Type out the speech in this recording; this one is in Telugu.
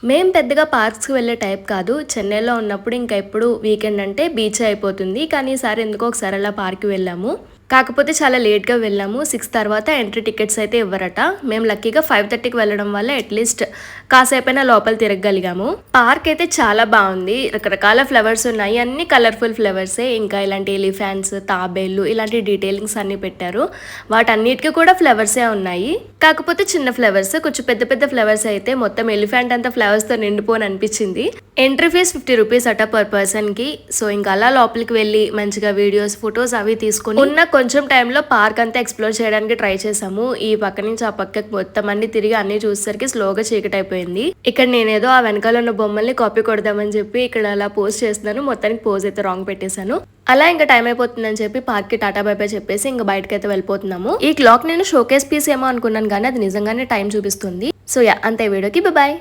మేము పెద్దగా పార్క్స్కి వెళ్ళే టైప్ కాదు. చెన్నైలో ఉన్నప్పుడు ఇంకా ఎప్పుడు వీకెండ్ అంటే బీచ్ అయిపోతుంది. కానీ ఈసారి ఎందుకో ఒకసారి అలా పార్క్కి వెళ్ళాము. కాకపోతే చాలా లేట్గా వెళ్ళాము. 6 తర్వాత ఎంట్రీ టికెట్స్ అయితే ఇవ్వరట. మేము లక్కీగా 5:30కి వెళ్ళడం వల్ల అట్లీస్ట్ కాసేపైనా లోపల తిరగగలిగాము. పార్క్ అయితే చాలా బాగుంది. రకరకాల ఫ్లవర్స్ ఉన్నాయి. అన్ని కలర్ఫుల్ ఫ్లవర్సే. ఇంకా ఇలాంటి ఎలిఫెంట్స్, తాబేళ్లు ఇలాంటి డీటెయిలింగ్స్ అన్ని పెట్టారు. వాటన్నిటికీ కూడా ఫ్లవర్సే ఉన్నాయి. కాకపోతే చిన్న ఫ్లవర్స్, కొంచెం పెద్ద పెద్ద ఫ్లవర్స్ అయితే మొత్తం ఎలిఫెంట్ అంతా ఫ్లవర్స్తో నిండిపోని అనిపించింది. ఎంట్రీ ఫీజ్ 50 రూపీస్ అట పర్ పర్సన్కి. సో ఇంకా అలా లోపలికి వెళ్ళి మంచిగా వీడియోస్, ఫొటోస్ అవి తీసుకుని ఉన్న కొంచెం టైంలో పార్క్ అంతా ఎక్స్ప్లోర్ చేయడానికి ట్రై చేసాము. ఈ పక్క నుంచి ఆ పక్కకి మొత్తం అన్ని తిరిగి అన్ని చూసేసరికి స్లోగా చీకటి అయిపోయింది. ఇక్కడ నేనేదో ఆ వెనకాల ఉన్న బొమ్మల్ని కాపీ కొడదామని చెప్పి ఇక్కడ అలా పోస్ట్ చేస్తున్నాను. మొత్తానికి పోజ్ అయితే రాంగ్ పెట్టేశాను. అలా ఇంకా టైం అయిపోతుందని చెప్పి పార్క్ కి టాటా బై బై చెప్పేసి ఇంకా బయటకి అయితే వెళ్ళిపోతున్నాము. ఈ క్లాక్ నేను షోకేస్ పీస్ ఏమో అనుకున్నాను కానీ అది నిజంగానే టైం చూపిస్తుంది. సో యా, అంతే వీడియోకి బాయ్.